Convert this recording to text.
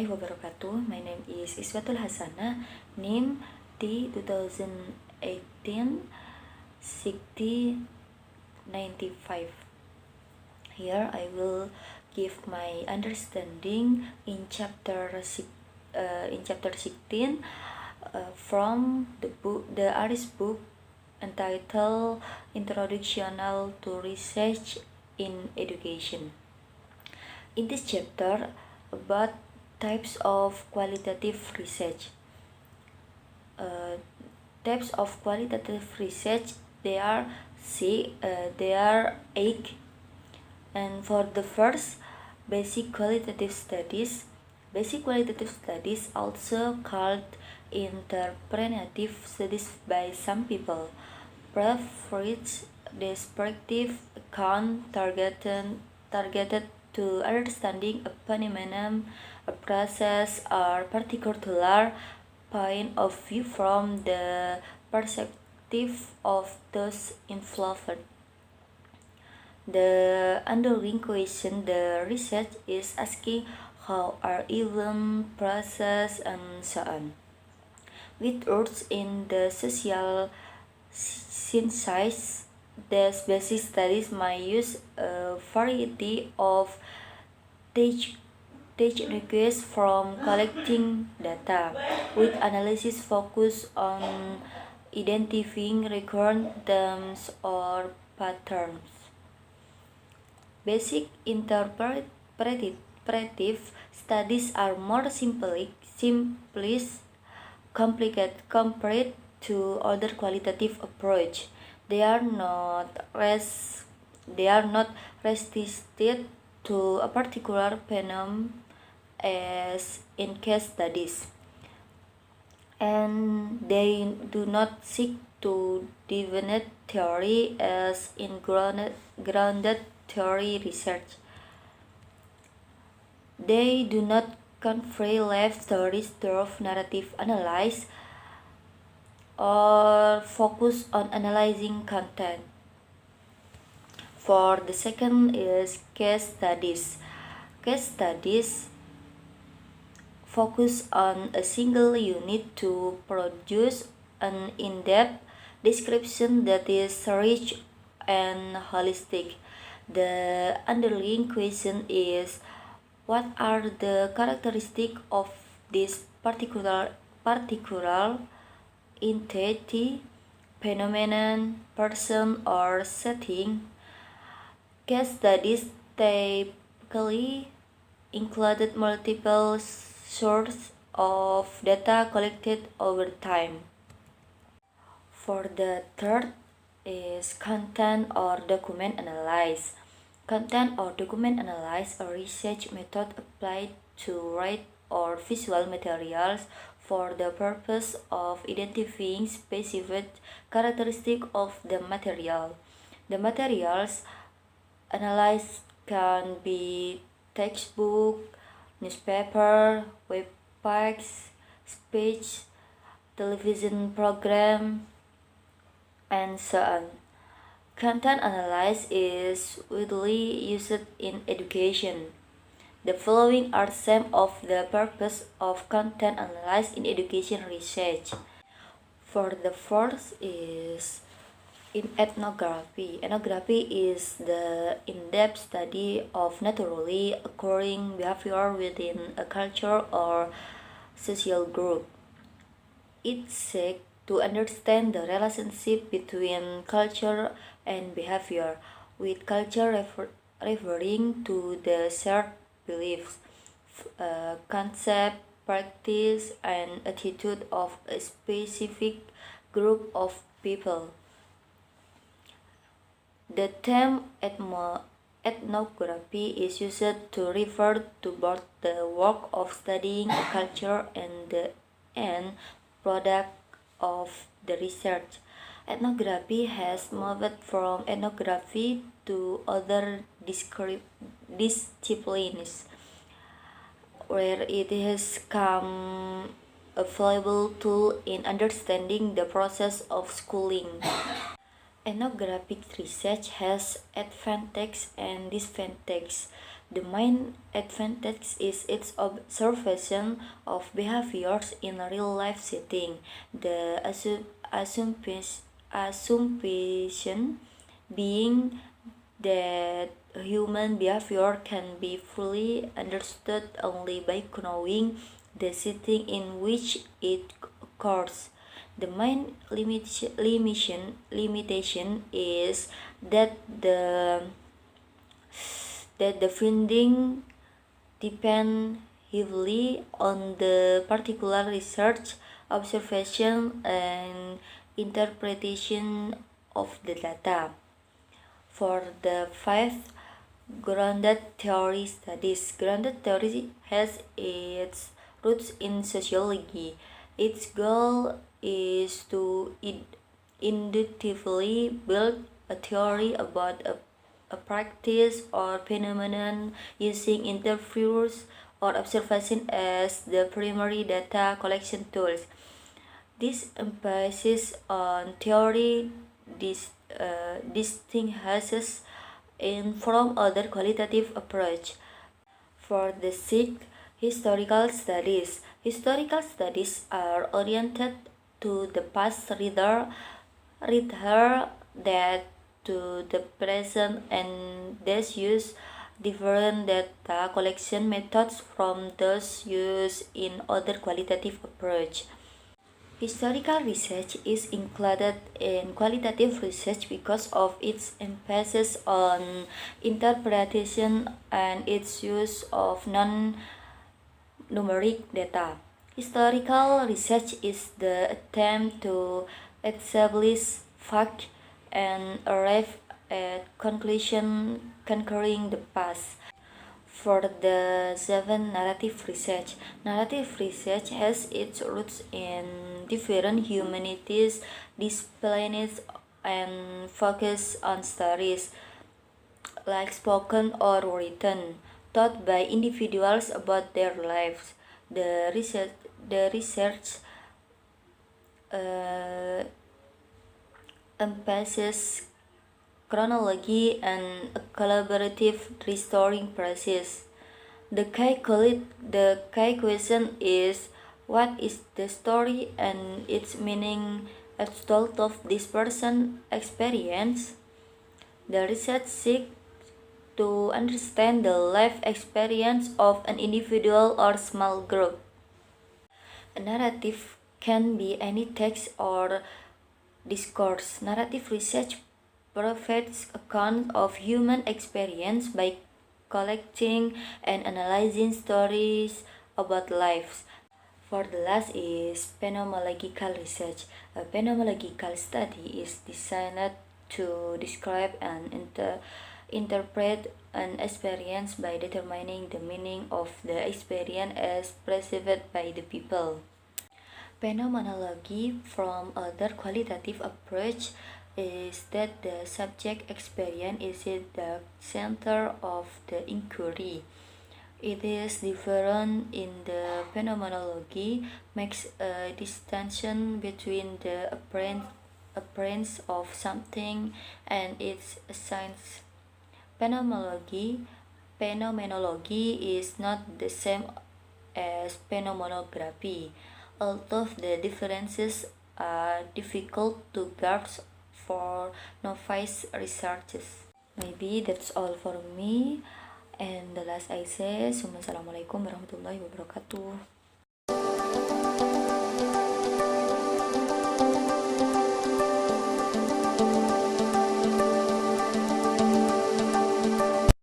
warahmatullahi wabarakatuh. My name is Iswatul Hasana, NIM T 2018 6095. Here I will give my understanding in chapter 16 from the artist book entitled Introduction to Research in Education. In this chapter about types of qualitative research. Types of qualitative research, there are eight. And for the first, basic qualitative studies. Basic qualitative studies, also called interpretative studies by some people, preference descriptive account targeted to understanding a phenomenon, a process, or particular point of view from the perspective of those involved. The underlying question the research is asking how are events, process, and so on. With roots in the social sciences, these basic studies may use a variety of techniques from collecting data, with analysis focused on identifying recurrent themes or patterns. Basic interpretative studies are more complicated compared to other qualitative approach. They are not restricted to a particular phenomenon as in case studies, and they do not seek to develop theory as in grounded theory research. They do not convey left stories through narrative analysis or focus on analyzing content. For the second is case studies. Case studies focus on a single unit to produce an in-depth description that is rich and holistic. The underlying question is, what are the characteristics of this particular entity, phenomenon, person, or setting? Case studies typically included multiple sources of data collected over time. For the third is content or document analysis. Content or document analysis, a research method applied to write or visual materials for the purpose of identifying specific characteristics of the material. The materials analyzed can be textbook, newspaper, web pages, speech, television program, and so on. Content analysis is widely used in education. The following are some of the purposes of content analysis in education research. For the first is in ethnography. Ethnography is the in-depth study of naturally occurring behavior within a culture or social group. It seeks to understand the relationship between culture and behavior, with culture referring to the shared beliefs, concept, practice, and attitude of a specific group of people. The term ethnography is used to refer to both the work of studying a culture and the end product of the research. Ethnography has moved from ethnography to other disciplines, where it has become a valuable tool in understanding the process of schooling. Ethnographic research has advantages and disadvantages. The main advantage is its observation of behaviors in a real-life setting. The assumption being that human behavior can be fully understood only by knowing the setting in which it occurs. The main limitation is that the finding depend heavily on the particular research, observation, and interpretation of the data. For the fifth, grounded theory studies. Grounded theory has its roots in sociology. Its goal is to inductively build a theory about a practice or phenomenon using interviews or observation as the primary data collection tools. This emphasis on theory distinguishes it from other qualitative approach. For the sixth, historical studies are oriented to the past rather than to the present, and thus use different data collection methods from those used in other qualitative approach. Historical research is included in qualitative research because of its emphasis on interpretation and its use of non-numeric data. Historical research is the attempt to establish facts and arrive at conclusion conquering the past. For the seven, narrative research has its roots in different humanities disciplines and focus on stories, like spoken or written, taught by individuals about their lives. The research uh, emphasizes chronology and a collaborative restoring process. The key question is, what is the story and its meaning as told of this person's experience? The research seeks to understand the life experience of an individual or small group. A narrative can be any text or discourse. Narrative research provides account of human experience by collecting and analyzing stories about lives. For the last is phenomenological research. A phenomenological study is designed to describe and interpret an experience by determining the meaning of the experience as perceived by the people. Phenomenology from other qualitative approach is that the subject experience is at the center of the inquiry. It is different in the phenomenology, makes a distinction between the appearance of something and its essence. Phenomenology Phenomenology is not the same as phenomenography, although the differences are difficult to grasp for novice researchers. Maybe that's all for me. And the last I say, Assalamualaikum warahmatullahi wabarakatuh.